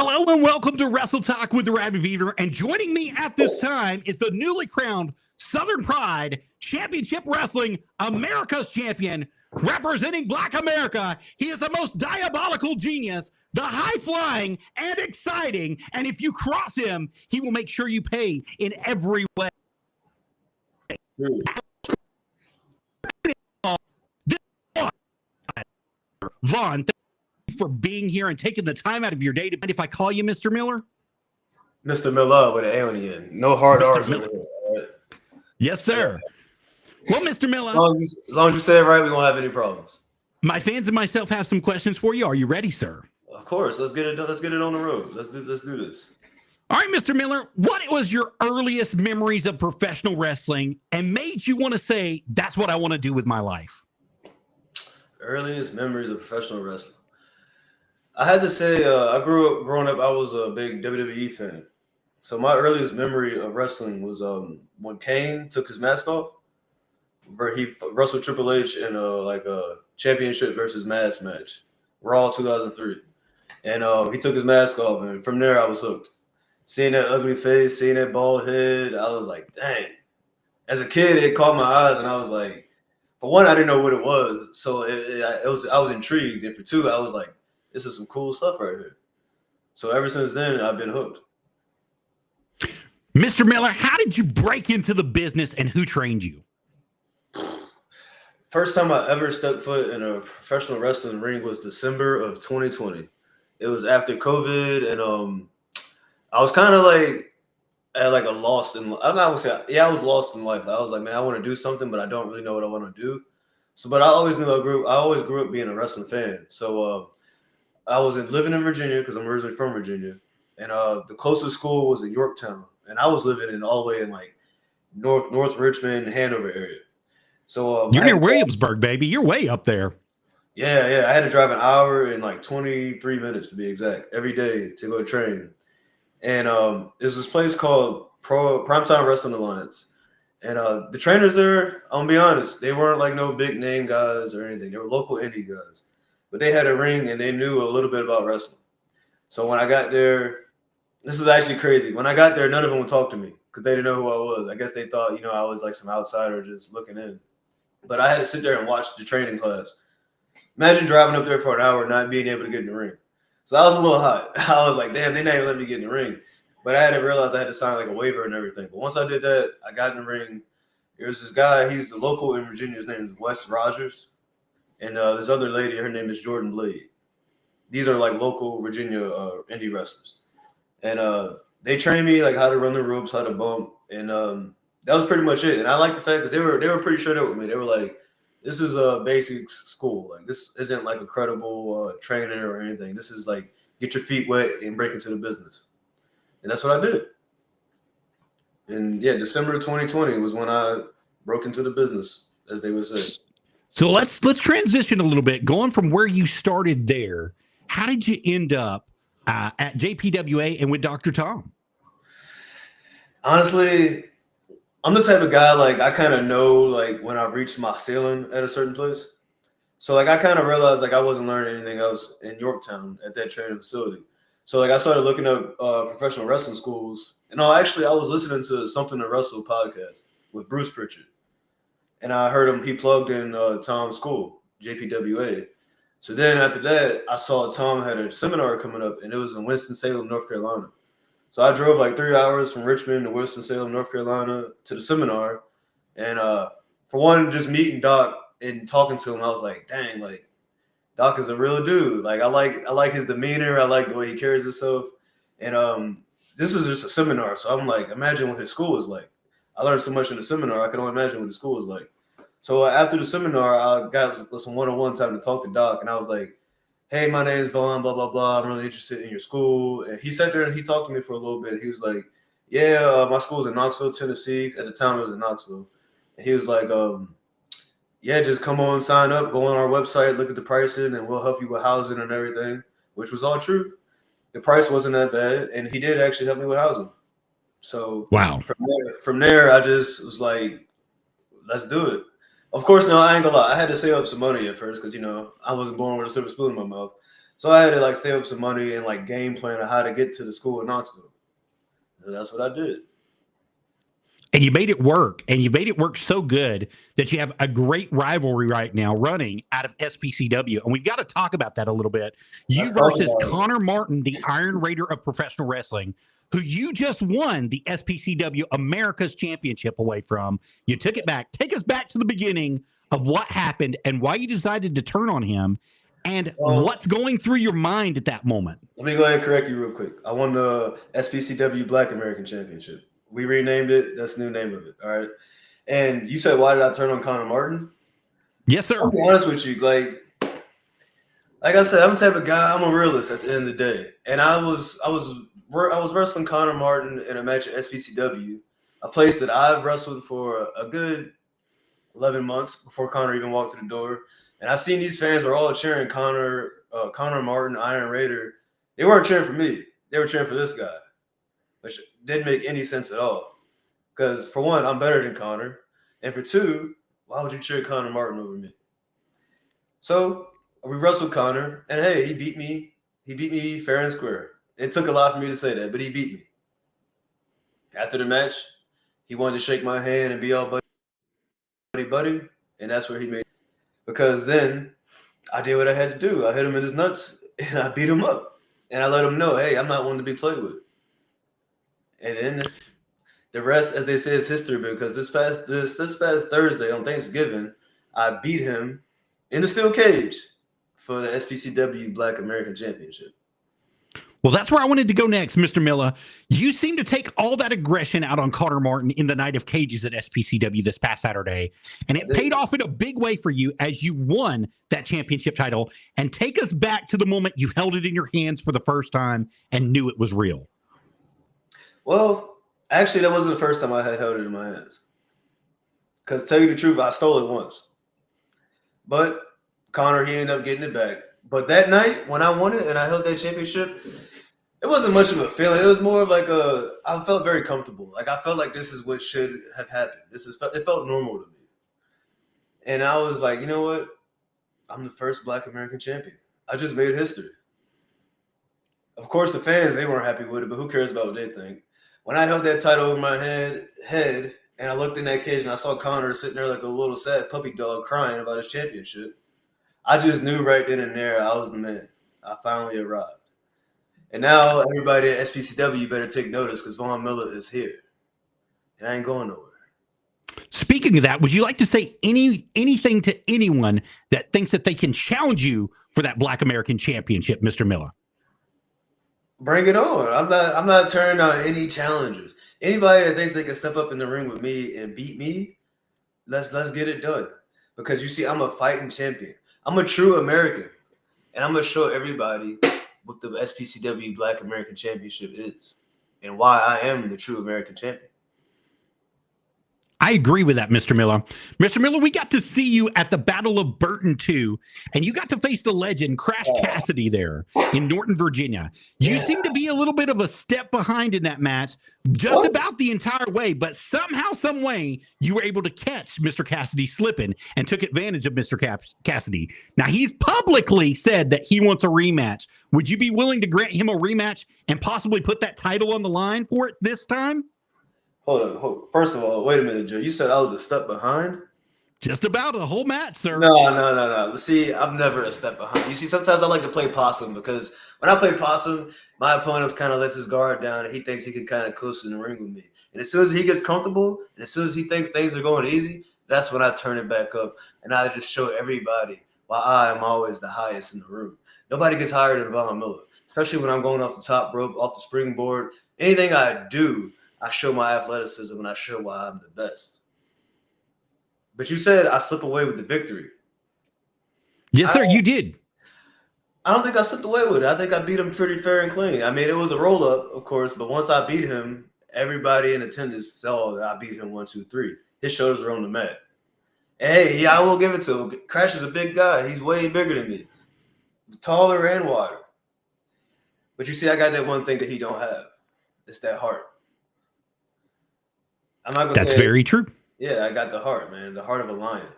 Hello and welcome to Wrestle Talk with Arabbidb3aver. And joining me at this time is the newly crowned Southern Pride Championship Wrestling America's Champion, representing Black America. He is the most diabolical genius, the high-flying and exciting. And if you cross him, he will make sure you pay in every way. Vaughn, thank you for being here and taking the time out of your day. If I call you Mr. Miller? Mr. Milla with an A on the end. No hard R's. Right? Yes, sir. Well, Mr. Milla, as long as you say it right, we won't have any problems. My fans and myself have some questions for you. Are you ready, sir? Of course. Let's get it on the road. Let's do this. All right, Mr. Miller, what was your earliest memories of professional wrestling and made you want to say, that's what I want to do with my life? Earliest memories of professional wrestling. I had to say, growing up, I was a big WWE fan. So my earliest memory of wrestling was when Kane took his mask off, where he wrestled Triple H in a championship versus mask match, Raw 2003. And he took his mask off, and from there I was hooked. Seeing that ugly face, seeing that bald head, I was like, dang. As a kid, it caught my eyes, and I was like, for one, I didn't know what it was, so I was intrigued. And for two, I was like, this is some cool stuff right here. So ever since then, I've been hooked. Mr. Miller, how did you break into the business and who trained you? First time I ever stepped foot in a professional wrestling ring was December of 2020. It was after COVID, and I was kind of like at like a lost in. I'm not gonna say I was lost in life. I was like, man, I want to do something, but I don't really know what I want to do. So, but I always knew I always grew up being a wrestling fan. So I was living in Virginia because I'm originally from Virginia, and the closest school was in Yorktown, and I was living all the way in like North Richmond, Hanover area. So you're near Williamsburg, baby. You're way up there. Yeah. I had to drive an hour and like 23 minutes to be exact every day to go to training. And there's this place called Primetime Wrestling Alliance. And the trainers there, I'm going to be honest, they weren't like no big name guys or anything. They were local indie guys. But they had a ring and they knew a little bit about wrestling. So when I got there, this is actually crazy. When I got there, none of them would talk to me because they didn't know who I was. I guess they thought, I was like some outsider just looking in. But I had to sit there and watch the training class. Imagine driving up there for an hour and not being able to get in the ring. So I was a little hot. I was like, damn, they're not even letting me get in the ring. But I had to realize I had to sign like a waiver and everything. But once I did that, I got in the ring. There's this guy, he's the local in Virginia. His name is Wes Rogers. And this other lady, her name is Jordan Blade. These are like local Virginia indie wrestlers. And they trained me like how to run the ropes, how to bump. And that was pretty much it. And I like the fact that they were pretty straight up with me. They were like, this is a basic school. Like this isn't like a credible trainer or anything. This is like get your feet wet and break into the business. And that's what I did. And yeah, December of 2020 was when I broke into the business, as they would say. So let's transition a little bit. Going from where you started there, how did you end up at JPWA and with Dr. Tom? Honestly, I'm the type of guy, like, I kind of know, like, when I reached my ceiling at a certain place. So, like, I kind of realized, like, I wasn't learning anything else in Yorktown at that training facility. So, like, I started looking up professional wrestling schools. And actually, I was listening to Something to Wrestle podcast with Bruce Pritchard. And I heard him, he plugged in Tom's school, JPWA. So then after that, I saw Tom had a seminar coming up, and it was in Winston-Salem, North Carolina. So I drove like 3 hours from Richmond to Winston-Salem, North Carolina to the seminar. And for one, just meeting Doc and talking to him, I was like, dang, like Doc is a real dude. Like I like his demeanor. I like the way he carries himself. And this is just a seminar. So I'm like, imagine what his school is like. I learned so much in the seminar. I can only imagine what the school is like. So after the seminar, I got some one-on-one time to talk to Doc. And I was like, hey, my name's Vaughn, blah, blah, blah. I'm really interested in your school. And he sat there and he talked to me for a little bit. He was like, yeah, my school's in Knoxville, Tennessee. At the time, it was in Knoxville. And he was like, yeah, just come on, sign up, go on our website, look at the pricing, and we'll help you with housing and everything, which was all true. The price wasn't that bad. And he did actually help me with housing. So wow. From there, I just was like, let's do it. Of course, no, I ain't gonna lie. I had to save up some money at first because, I wasn't born with a silver spoon in my mouth. So I had to like save up some money and like game plan on how to get to the school in Knoxville. So that's what I did. And you made it work, and you made it work so good that you have a great rivalry right now running out of SPCW. And we've got to talk about that a little bit. You versus Kohnor Martin, the Iron Raider of professional wrestling, who you just won the SPCW America's Championship away from. You took it back. Take us back to the beginning of what happened and why you decided to turn on him and what's going through your mind at that moment. Let me go ahead and correct you real quick. I won the SPCW Black American Championship. We renamed it. That's the new name of it. All right. And you said, why did I turn on Kohnor Martin? Yes, sir. I'll be honest with you. Like I said, I'm the type of guy, I'm a realist at the end of the day. And I was wrestling Kohnor Martin in a match at SPCW, a place that I've wrestled for a good 11 months before Kohnor even walked through the door. And I seen these fans were all cheering Kohnor Martin, Iron Raider. They weren't cheering for me. They were cheering for this guy, which didn't make any sense at all. Because for one, I'm better than Kohnor. And for two, why would you cheer Kohnor Martin over me? So we wrestled Kohnor, and hey, he beat me. He beat me fair and square. It took a lot for me to say that, but he beat me. After the match, he wanted to shake my hand and be all buddy, and that's where he made it. Because then I did what I had to do. I hit him in his nuts, and I beat him up. And I let him know, hey, I'm not one to be played with. And then the rest, as they say, is history. Because this past Thursday on Thanksgiving, I beat him in the steel cage for the SPCW Black American Championship. Well, that's where I wanted to go next, Mr. Milla. You seem to take all that aggression out on Kohnor Martin in the Night of Cages at SPCW this past Saturday, and it paid off in a big way for you as you won that championship title. And take us back to the moment you held it in your hands for the first time and knew it was real. Well, actually, that wasn't the first time I had held it in my hands. Because to tell you the truth, I stole it once. But Kohnor, he ended up getting it back. But that night, when I won it and I held that championship, it wasn't much of a feeling. It was more of like I felt very comfortable. Like I felt like this is what should have happened. It felt normal to me. And I was like, you know what? I'm the first Black American champion. I just made history. Of course, the fans, they weren't happy with it, but who cares about what they think? When I held that title over my head, and I looked in that cage and I saw Kohnor sitting there like a little sad puppy dog crying about his championship, I just knew right then and there I was the man. I finally arrived. And now everybody at SPCW better take notice because Von Milla is here. And I ain't going nowhere. Speaking of that, would you like to say anything to anyone that thinks that they can challenge you for that Black American Championship, Mr. Milla? Bring it on. I'm not turning down any challengers. Anybody that thinks they can step up in the ring with me and beat me, let's get it done. Because you see, I'm a fighting champion. I'm a true American. And I'm going to show everybody what the SPCW Black American Championship is and why I am the true American champion. I agree with that, Mr. Milla. Mr. Milla, we got to see you at the Battle of Burton 2, and you got to face the legend, Crash Cassidy, there in Norton, Virginia. You seem to be a little bit of a step behind in that match, just about the entire way, but somehow, some way, you were able to catch Mr. Cassidy slipping and took advantage of Mr. Cassidy. Now, he's publicly said that he wants a rematch. Would you be willing to grant him a rematch and possibly put that title on the line for it this time? Hold on. First of all, wait a minute, Joe. You said I was a step behind? Just about the whole match, sir. No. See, I'm never a step behind. You see, sometimes I like to play possum because when I play possum, my opponent kind of lets his guard down and he thinks he can kind of coast in the ring with me. And as soon as he gets comfortable and as soon as he thinks things are going easy, that's when I turn it back up and I just show everybody why I am always the highest in the room. Nobody gets higher than Von Milla, especially when I'm going off the top rope, off the springboard. Anything I do, I show my athleticism and I show why I'm the best. But you said I slip away with the victory. Yes, sir, you did. I don't think I slipped away with it. I think I beat him pretty fair and clean. I mean, it was a roll-up, of course, but once I beat him, everybody in attendance saw that I beat him 1, 2, 3. His shoulders were on the mat. And hey, I will give it to him. Crash is a big guy. He's way bigger than me. Taller and wider. But you see, I got that one thing that he don't have. It's that heart. I'm not gonna That's say very true. Yeah, I got the heart, man. The heart of a lion.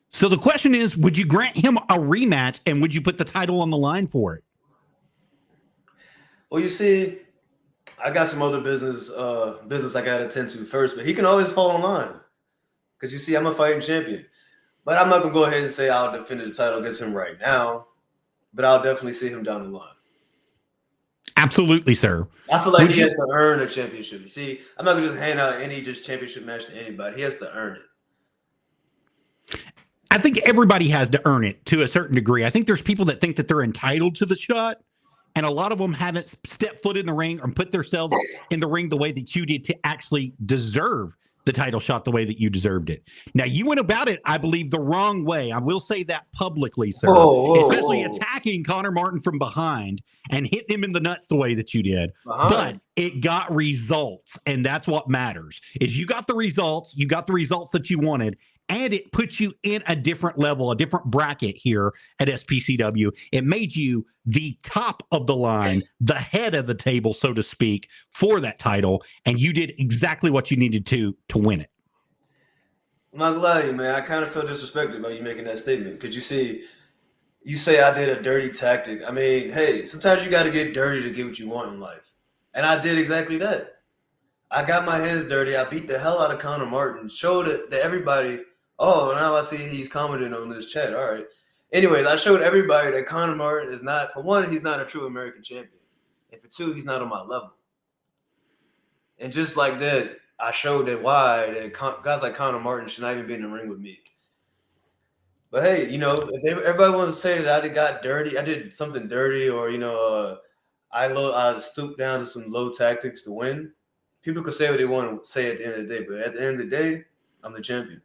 So the question is, would you grant him a rematch and would you put the title on the line for it? Well, you see, I got some other business I got to attend to first, but he can always fall in line because you see, I'm a fighting champion. But I'm not going to go ahead and say I'll defend the title against him right now, but I'll definitely see him down the line. Absolutely, sir. I feel like he has to earn a championship. You see, I'm not going to just hand out any championship match to anybody. He has to earn it. I think everybody has to earn it to a certain degree. I think there's people that think that they're entitled to the shot, and a lot of them haven't stepped foot in the ring or put themselves in the ring the way that you did to actually deserve the title shot the way that you deserved it. Now, you went about it, I believe, the wrong way. I will say that publicly, sir. Especially attacking Kohnor Martin from behind and hitting him in the nuts the way that you did. But it got results, and that's what matters. Is you got the results that you wanted, and it puts you in a different level, a different bracket here at SPCW. It made you the top of the line, the head of the table, so to speak, for that title, and you did exactly what you needed to win it. I'm not gonna lie to you, man. I kind of feel disrespected by you making that statement. Because you say I did a dirty tactic. I mean, hey, sometimes you got to get dirty to get what you want in life. And I did exactly that. I got my hands dirty. I beat the hell out of Kohnor Martin, showed it to everybody. Oh, now I see he's commenting on this chat. All right. Anyways, I showed everybody that Kohnor Martin is not, for one, he's not a true American champion. And for two, he's not on my level. And just like that, I showed that guys like Kohnor Martin should not even be in the ring with me. But hey, if everybody wants to say that I got dirty, I did something dirty, or I stooped down to some low tactics to win. People could say what they want to say at the end of the day, but at the end of the day, I'm the champion.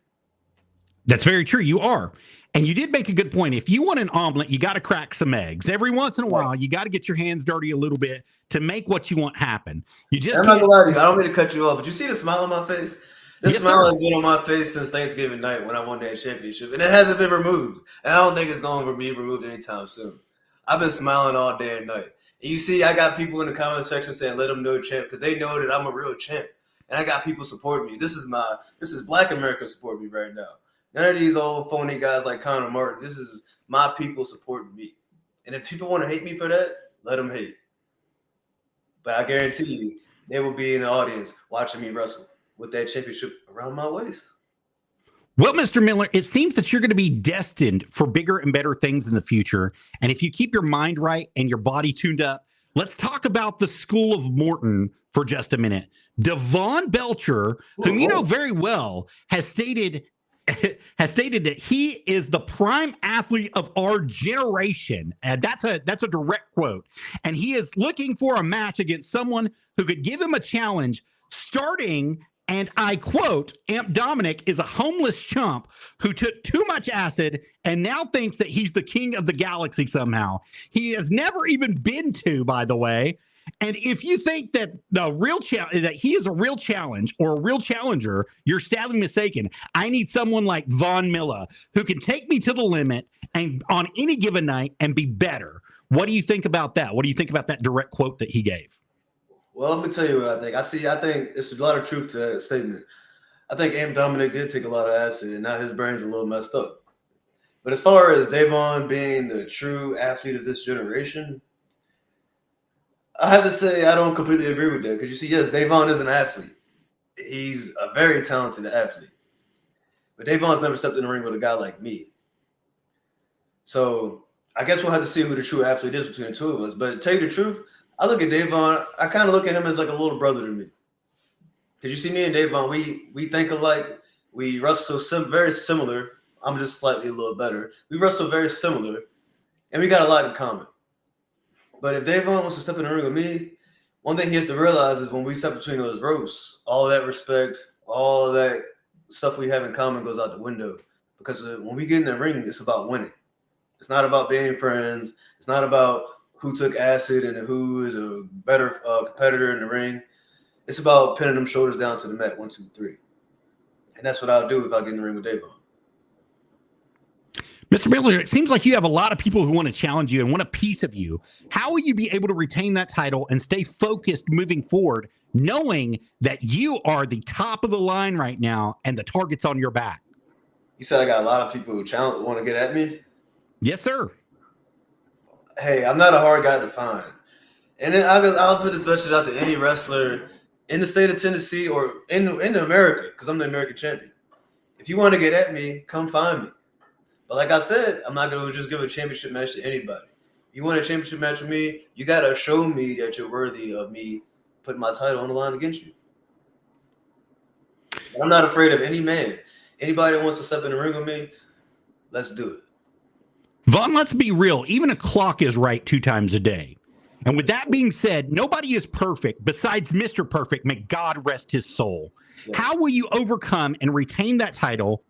That's very true. You are. And you did make a good point. If you want an omelet, you got to crack some eggs. Every once in a while, you got to get your hands dirty a little bit to make what you want happen. I'm not gonna lie to you. I don't mean to cut you off, but you see the smile on my face? This smile has been on my face since Thanksgiving night when I won that championship, and it hasn't been removed. And I don't think it's going to be removed anytime soon. I've been smiling all day and night. And you see, I got people in the comment section saying, "Let them know, champ," because they know that I'm a real champ. And I got people supporting me. This is Black America supporting me right now. None of these old phony guys like Kohnor Martin. This is my people supporting me. And if people want to hate me for that, let them hate. But I guarantee you, they will be in the audience watching me wrestle with that championship around my waist. Well, Mr. Miller, it seems that you're going to be destined for bigger and better things in the future. And if you keep your mind right and your body tuned up, let's talk about the School of Morton for just a minute. Devon Belcher, whom you know very well, has stated that he is the prime athlete of our generation. And that's a direct quote. And he is looking for a match against someone who could give him a challenge starting, and I quote, Amp Dominic is a homeless chump who took too much acid and now thinks that he's the king of the galaxy somehow. He has never even been to, by the way. And if you think that that he is a real challenge or a real challenger, you're sadly mistaken. I need someone like Von Milla who can take me to the limit and on any given night and be better. What do you think about that? What do you think about that direct quote that he gave? Well, let me tell you what I think. I think it's a lot of truth to that statement. I think Amp Dominic did take a lot of acid, and now his brain's a little messed up. But as far as Devon being the true athlete of this generation, I have to say I don't completely agree with that. Because you see, yes, Devon is an athlete. He's a very talented athlete. But Devon's never stepped in the ring with a guy like me. So I guess we'll have to see who the true athlete is between the two of us. But to tell you the truth, I look at Devon, I kind of look at him as like a little brother to me. Because you see, me and Devon, we think alike. We wrestle very similar. I'm just slightly a little better. We wrestle very similar, and we got a lot in common. But if Devon wants to step in the ring with me, one thing he has to realize is when we step between those ropes, all that respect, all that stuff we have in common goes out the window. Because when we get in the ring, it's about winning. It's not about being friends. It's not about who took acid and who is a better competitor in the ring. It's about pinning them shoulders down to the mat, 1, 2, 3. And that's what I'll do if I get in the ring with Devon. Mr. Miller, it seems like you have a lot of people who want to challenge you and want a piece of you. How will you be able to retain that title and stay focused moving forward, knowing that you are the top of the line right now and the target's on your back? You said I got a lot of people who want to get at me. Yes, sir. Hey, I'm not a hard guy to find. And then I'll put this message out to any wrestler in the state of Tennessee or in America, because I'm the American champion. If you want to get at me, come find me. But like I said, I'm not going to just give a championship match to anybody. You want a championship match with me, you got to show me that you're worthy of me putting my title on the line against you. And I'm not afraid of any man. Anybody that wants to step in the ring with me, let's do it. Vaughn, let's be real. Even a clock is right 2 times a day. And with that being said, nobody is perfect besides Mr. Perfect. May God rest his soul. Yeah. How will you overcome and retain that title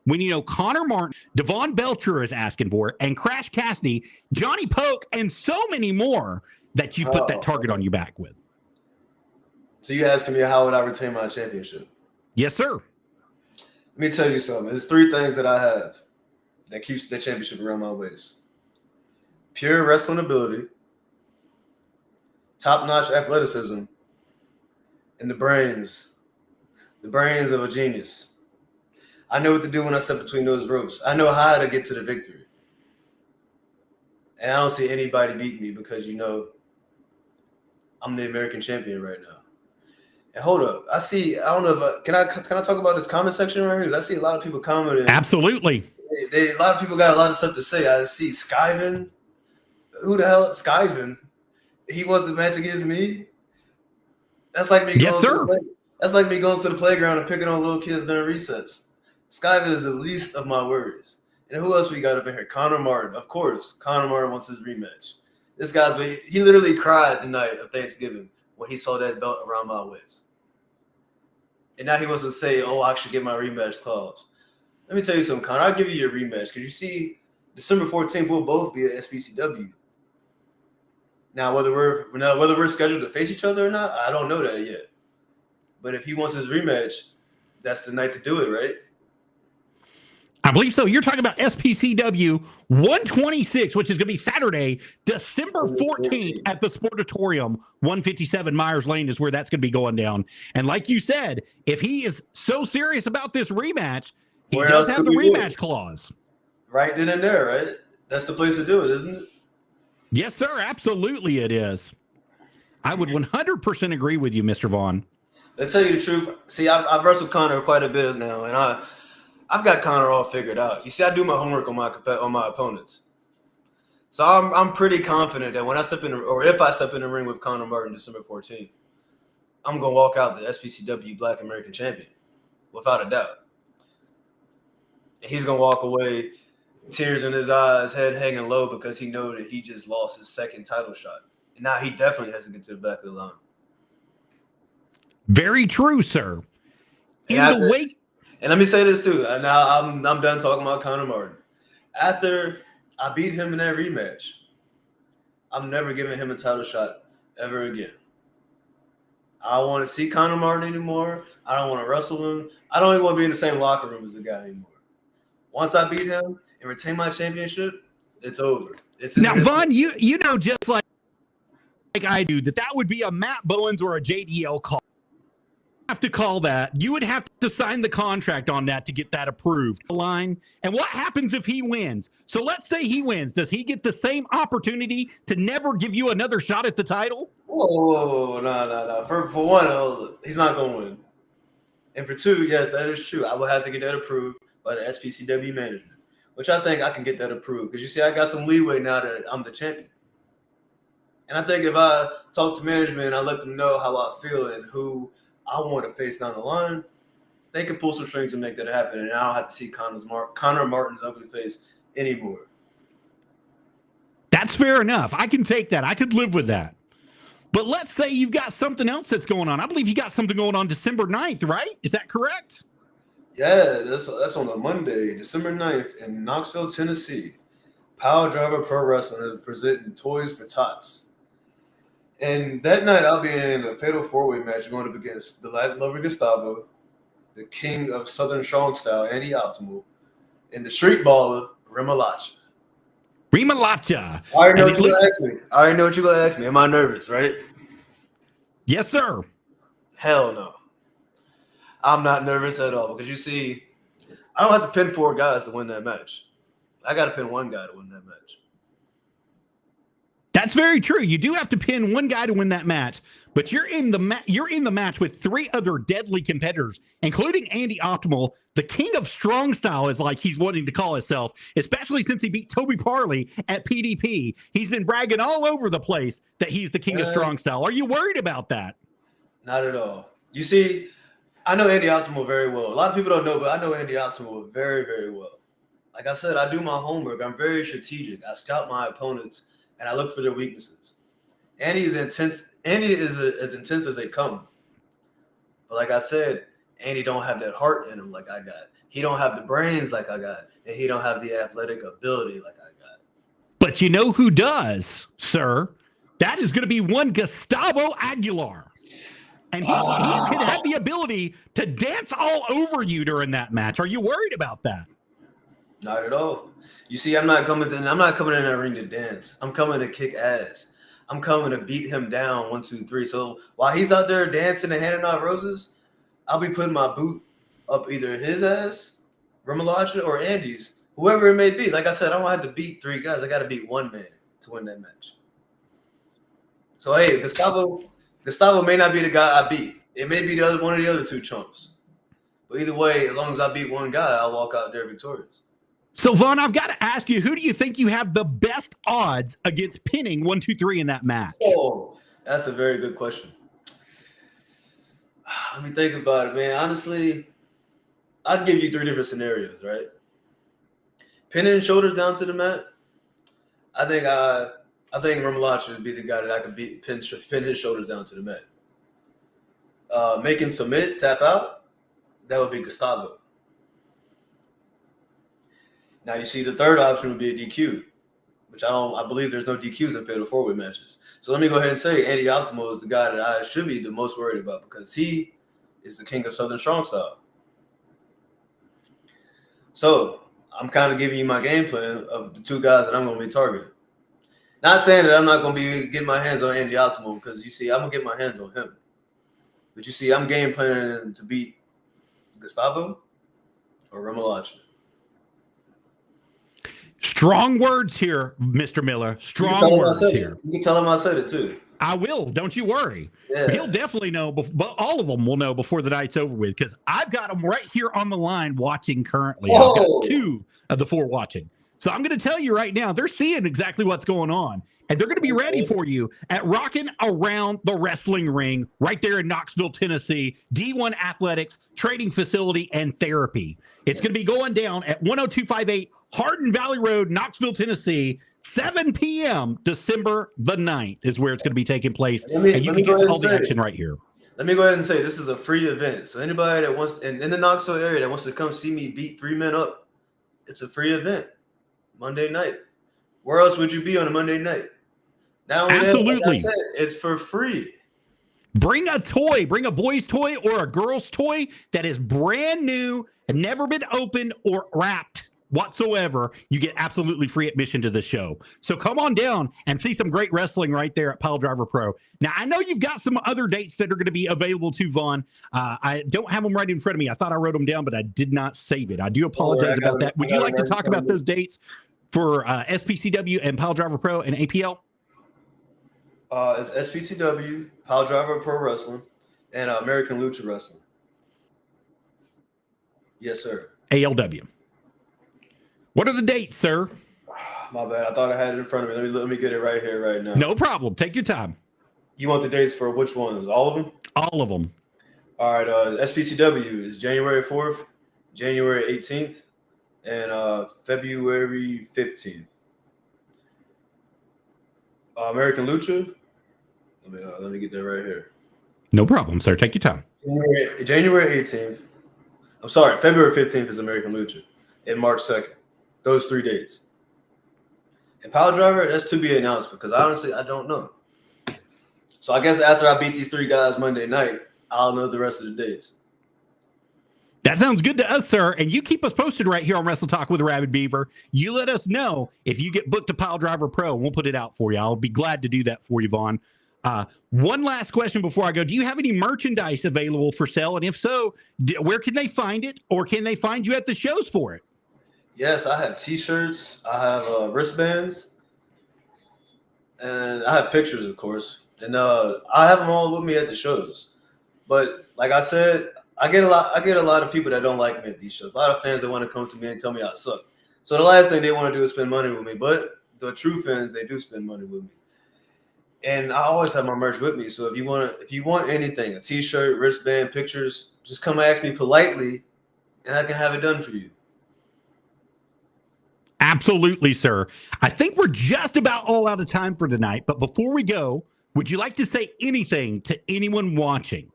when you know Kohnor Martin, Devon Belcher is asking for it, and Crash Cassidy, Johnny Poke, and so many more that you put that target on your back with? So you asking me how would I retain my championship? Yes, sir. Let me tell you something. There's 3 things that I have that keeps the championship around my waist. Pure wrestling ability, top-notch athleticism, and the brains of a genius. I know what to do when I step between those ropes. I know how to get to the victory. And I don't see anybody beat me because, I'm the American champion right now. And hold up. I don't know if can I talk about this comment section right here? Because I see a lot of people commenting. Absolutely. A lot of people got a lot of stuff to say. I see Skyven. Who the hell is Skyven? He wants to match against me? That's like me that's like me going to the playground and picking on little kids during recess. Skyven is the least of my worries. And who else we got up in here? Kohnor Martin. Of course, Kohnor Martin wants his rematch. This guy's he literally cried the night of Thanksgiving when he saw that belt around my waist. And now he wants to say, I should get my rematch clause. Let me tell you something, Kohnor. I'll give you your rematch because you see, December 14th, we'll both be at SPCW. Now, whether we're scheduled to face each other or not, I don't know that yet. But if he wants his rematch, that's the night to do it, right? I believe so. You're talking about SPCW 126, which is going to be Saturday, December 14th at the Sportatorium. 157 Myers Lane is where that's going to be going down. And like you said, if he is so serious about this rematch, he does have the rematch clause. Right then and there, right? That's the place to do it, isn't it? Yes, sir. Absolutely it is. I would 100% agree with you, Mr. Vaughn. Let's tell you the truth. See, I've wrestled Kohnor quite a bit now, and I've got Kohnor all figured out. You see, I do my homework on my opponents. So I'm pretty confident that when I step in, if I step in the ring with Kohnor Martin December 14th, I'm going to walk out the SPCW Black American Champion, without a doubt. And he's going to walk away, tears in his eyes, head hanging low, because he knows that he just lost his second title shot. And now he definitely has to get to the back of the line. Very true, sir. And let me say this too. Now I'm done talking about Kohnor Martin. After I beat him in that rematch, I'm never giving him a title shot ever again. I don't want to see Kohnor Martin anymore. I don't want to wrestle him. I don't even want to be in the same locker room as the guy anymore. Once I beat him and retain my championship, it's over. Now, Vaughn, you know just like I do that would be a Matt Bowens or a JDL call. Have to call that. You would have to sign the contract on that to get that approved. Line. And what happens if he wins? So let's say he wins. Does he get the same opportunity to never give you another shot at the title? Whoa, no. For one, he's not going to win. And for two, yes, that is true. I will have to get that approved by the SPCW management, which I think I can get that approved. Because you see, I got some leeway now that I'm the champion. And I think if I talk to management and I let them know how I feel and who I want to face down the line, they can pull some strings and make that happen. And I don't have to see Kohnor Martin's ugly face anymore. That's fair enough. I can take that. I could live with that. But let's say you've got something else that's going on. I believe you got something going on December 9th, right? Is that correct? Yeah, that's on a Monday, December 9th in Knoxville, Tennessee. Arabbidb3aver Pro Wrestling is presenting Toys for Tots. And that night, I'll be in a fatal four-way match going up against the Latin lover Gustavo, the king of Southern Strong Style, Andy Optimal, and the street baller, Remalacha. Remalacha. I already know what you're going to ask me. Am I nervous, right? Yes, sir. Hell no. I'm not nervous at all because you see, I don't have to pin 4 guys to win that match. I got to pin 1 guy to win that match. That's very true. You do have to pin 1 guy to win that match, but you're in the match with 3 other deadly competitors, including Andy Optimal, the king of strong style, is like he's wanting to call himself, especially since he beat Toby Parley at PDP. He's been bragging all over the place that he's the king of strong style. Are you worried about that? Not at all. You see, I know Andy Optimal very well. A lot of people don't know, but I know Andy Optimal very, very well. Like I said, I do my homework. I'm very strategic. I scout my opponents, and I look for their weaknesses. Andy is intense. Andy is as intense as they come. But like I said, Andy don't have that heart in him like I got. He don't have the brains like I got, and he don't have the athletic ability like I got. But you know who does, sir? That is going to be one Gustavo Aguilar. And he can have the ability to dance all over you during that match. Are you worried about that? Not at all. You see, I'm not coming in that ring to dance. I'm coming to kick ass. I'm coming to beat him down 1, 2, 3. So while he's out there dancing and handing out roses, I'll be putting my boot up either his ass, Remolacha, or Andy's, whoever it may be. Like I said, I don't have to beat 3 guys. I got to beat 1 man to win that match. So hey, Gustavo may not be the guy I beat. It may be one of the other 2 chumps. But either way, as long as I beat 1 guy, I'll walk out there victorious. So, Vaughn, I've got to ask you, who do you think you have the best odds against pinning 1, 2, 3 in that match? Oh, that's a very good question. Let me think about it, man. Honestly, I'd give you 3 different scenarios, right? Pinning shoulders down to the mat. I think Remolacha would be the guy that I could pin his shoulders down to the mat. Making submit, tap out, that would be Gustavo. Now you see the third option would be a DQ, which I believe there's no DQs in fatal 4-way matches. So let me go ahead and say Andy Optimal is the guy that I should be the most worried about because he is the king of Southern Strong Style. So I'm kind of giving you my game plan of the 2 guys that I'm going to be targeting. Not saying that I'm not going to be getting my hands on Andy Optimal because you see, I'm going to get my hands on him. But you see, I'm game planning to beat Gustavo or Remolacha. Strong words here, Mr. Miller. Strong words here. You can tell him I said it too. I will. Don't you worry. Yeah. He'll definitely know. But all of them will know before the night's over with because I've got them right here on the line watching currently. Whoa. I've got 2 of the 4 watching. So I'm going to tell you right now, they're seeing exactly what's going on. And they're going to be ready for you at Rockin' Around the Wrestling Ring right there in Knoxville, Tennessee. D1 Athletics, Training Facility, and Therapy. It's going to be going down at 10258 Hardin Valley Road, Knoxville, Tennessee. 7 p.m. December the 9th is where it's going to be taking place. And you can get all the action right here. Let me go ahead and say this is a free event. So anybody that wants in the Knoxville area that wants to come see me beat 3 men up, it's a free event. Monday night. Where else would you be on a Monday night? Now, absolutely. Like I said, it's for free. Bring a toy. Bring a boy's toy or a girl's toy that is brand new and never been opened or wrapped whatsoever. You get absolutely free admission to the show. So come on down and see some great wrestling right there at Piledriver Pro. Now, I know you've got some other dates that are going to be available too, Vaughn. I don't have them right in front of me. I thought I wrote them down, but I did not save it. I do apologize about that. Would you like to talk about those dates for SPCW and Piledriver Pro and APL? It's SPCW, Piledriver Pro Wrestling, and American Lucha Wrestling. Yes, sir. ALW. What are the dates, sir? My bad. I thought I had it in front of me. Let me get it right here, right now. No problem. Take your time. You want the dates for which ones? All of them? All of them. All right. SPCW is January 4th, January 18th, and February 15th. American Lucha. Let me get that right here. No problem, sir. Take your time. January 18th. I'm sorry. February 15th is American Lucha, and March 2nd. Those 3 dates. And Piledriver, that's to be announced because honestly, I don't know. So I guess after I beat these 3 guys Monday night, I'll know the rest of the dates. That sounds good to us, sir. And you keep us posted right here on Wrestle Talk with Arabbidb3aver. You let us know if you get booked to Piledriver Pro, and we'll put it out for you. I'll be glad to do that for you, Vaughn. One last question before I go. Do you have any merchandise available for sale? And if so, where can they find it, or can they find you at the shows for it? Yes, I have T-shirts. I have wristbands, and I have pictures, of course. And I have them all with me at the shows. But like I said, I get a lot of people that don't like me at these shows. A lot of fans that want to come to me and tell me I suck. So the last thing they want to do is spend money with me. But the true fans, they do spend money with me. And I always have my merch with me. So if you want anything, a T-shirt, wristband, pictures, just come ask me politely, and I can have it done for you. Absolutely, sir. I think we're just about all out of time for tonight. But before we go, would you like to say anything to anyone watching?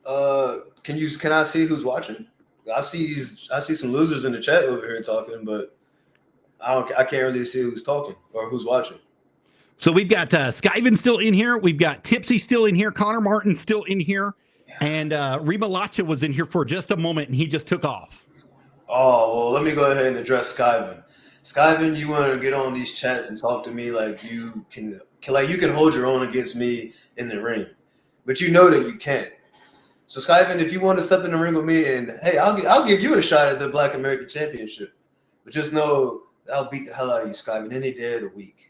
Can I see who's watching? I see some losers in the chat over here talking, but I can't really see who's talking or who's watching. So we've got Skyven still in here. We've got Tipsy still in here. Kohnor Martin still in here. And Rima Lacha was in here for just a moment, and he just took off. Oh, well, let me go ahead and address Skyven. Skyven, you want to get on these chats and talk to me like you can hold your own against me in the ring. But you know that you can't. So Skyven, if you want to step in the ring with me, and hey, I'll give you a shot at the Black American Championship. But just know I'll beat the hell out of you, Skyven, any day of the week.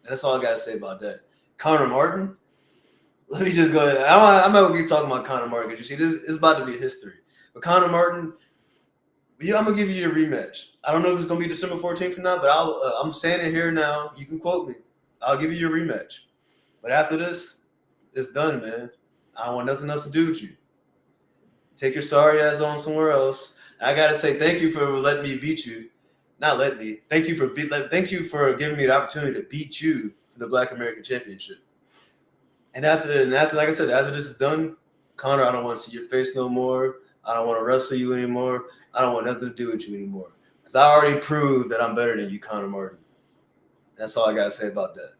And that's all I got to say about that. Kohnor Martin, let me just go ahead. I'm not going to keep talking about Kohnor Martin because you see, this is about to be history. But Kohnor Martin, I'm going to give you your rematch. I don't know if it's going to be December 14th or not, but I'm saying it here now. You can quote me. I'll give you your rematch. But after this, it's done, man. I don't want nothing else to do with you. Take your sorry ass on somewhere else. I got to say thank you for letting me beat you. Not let me. Thank you for giving me the opportunity to beat you for the Black American Championship. And after, like I said, after this is done, Kohnor, I don't want to see your face no more. I don't want to wrestle you anymore. I don't want nothing to do with you anymore. Because I already proved that I'm better than you, Kohnor Martin. That's all I got to say about that.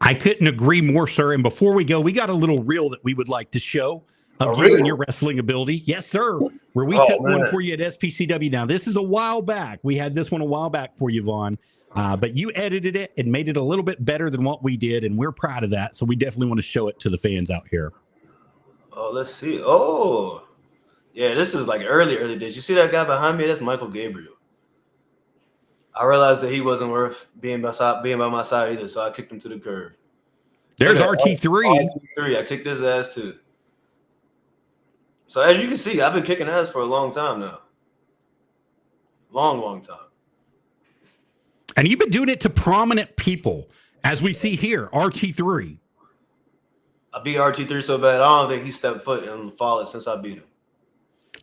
I couldn't agree more, sir. And before we go, we got a little reel that we would like to show of you and your wrestling ability. Yes, sir. Where we took one for you at SPCW. Now, this is a while back. We had this one a while back for you, Vaughn. But you edited it and made it a little bit better than what we did, and we're proud of that. So we definitely want to show it to the fans out here. Oh, let's see. Oh, yeah, this is like early days. You see that guy behind me? That's Michael Gabriel. I realized that he wasn't worth being by my side either, so I kicked him to the curb. There's RT3. RT3. I kicked his ass too. So as you can see, I've been kicking ass for a long time now. Long time. And you've been doing it to prominent people, as we see here, RT3. I beat RT3 so bad, I don't think he stepped foot in Fallout since I beat him.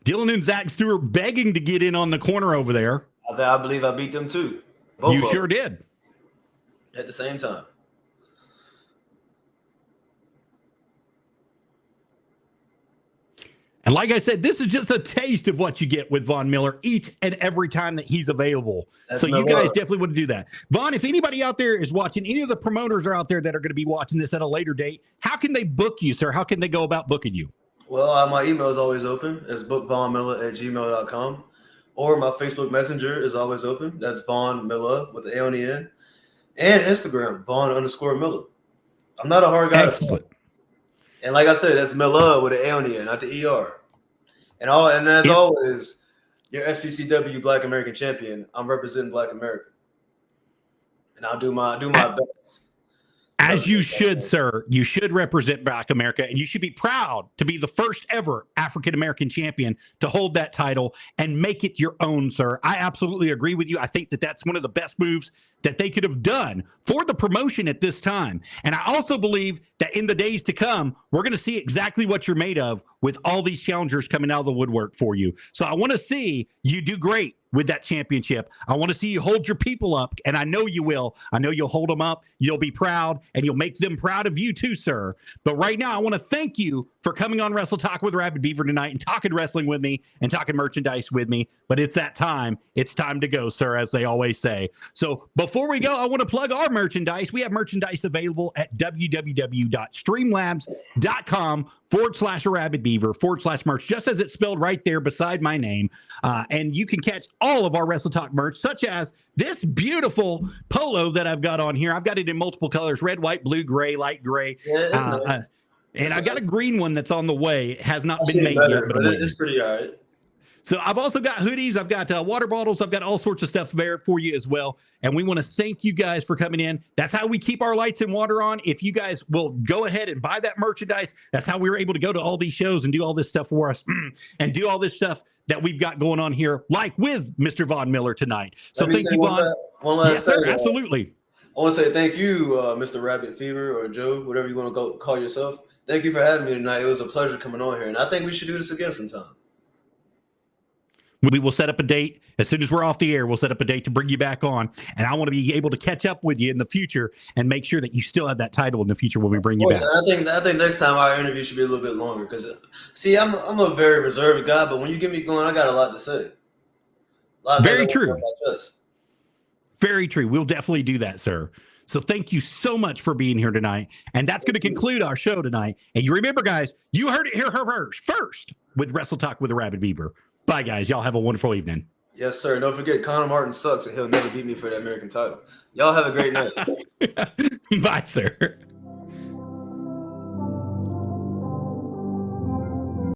Dylan and Zach Stewart begging to get in on the corner over there. I believe I beat them too. You sure did. At the same time. And like I said, this is just a taste of what you get with Von Miller each and every time that he's available. So you guys definitely want to do that. Vaughn, if anybody out there is watching, any of the promoters are out there that are going to be watching this at a later date, how can they book you, sir? How can they go about booking you? Well, my email is always open. It's bookvaughnmilla@gmail.com. Or my Facebook Messenger is always open. That's Vaughn Milla with the A on the end. And Instagram, Vaughn_Milla. I'm not a hard guy. Excellent. And like I said, that's Milla with an A on the end, not the ER. And as always, your SPCW Black American Champion. I'm representing Black America. And I'll do my best. As you should, sir. You should represent Black America, and you should be proud to be the first ever African-American champion to hold that title and make it your own, sir. I absolutely agree with you. I think that that's one of the best moves that they could have done for the promotion at this time. And I also believe that in the days to come, we're going to see exactly what you're made of with all these challengers coming out of the woodwork for you. So I want to see you do great with that championship. I want to see you hold your people up, and I know you will. I know you'll hold them up. You'll be proud, and you'll make them proud of you too, sir. But right now, I want to thank you for coming on Wrestle Talk with Arabbidb3aver tonight and talking wrestling with me and talking merchandise with me. But it's that time. It's time to go, sir, as they always say. So before we go, I want to plug our merchandise. We have merchandise available at www.streamlabs.com/Arabbidb3aver/merch, just as it's spelled right there beside my name. And you can catch all of our Wrestle Talk merch, such as this beautiful polo that I've got on here. I've got it in multiple colors: red, white, blue, gray, light gray. Yeah, nice. And I've got a green one that's on the way. It has not been made better, yet, but it's pretty all right. So I've also got hoodies. I've got water bottles. I've got all sorts of stuff there for you as well. And we want to thank you guys for coming in. That's how we keep our lights and water on. If you guys will go ahead and buy that merchandise, that's how we were able to go to all these shows and do all this stuff for us and do all this stuff that we've got going on here, like with Mr. Von Miller tonight. So thank you, Von. One last yes, sir. thing, Absolutely. I want to say thank you, Mr. Arabbidb3aver or Joe, whatever you want to go call yourself. Thank you for having me tonight. It was a pleasure coming on here, and I think we should do this again sometime. We will set up a date as soon as we're off the air. We'll set up a date to bring you back on, and I want to be able to catch up with you in the future and make sure that you still have that title in the future when we bring you back. I think next time our interview should be a little bit longer because, see, I'm a very reserved guy, but when you get me going, I got a lot to say. Very true. Very true. We'll definitely do that, sir. So thank you so much for being here tonight. And that's going to conclude our show tonight. And you remember, guys, you heard it here first with Wrestle Talk with Arabbidb3aver. Bye, guys. Y'all have a wonderful evening. Yes, sir. Don't forget, Kohnor Martin sucks and he'll never beat me for the American title. Y'all have a great night. Bye, sir.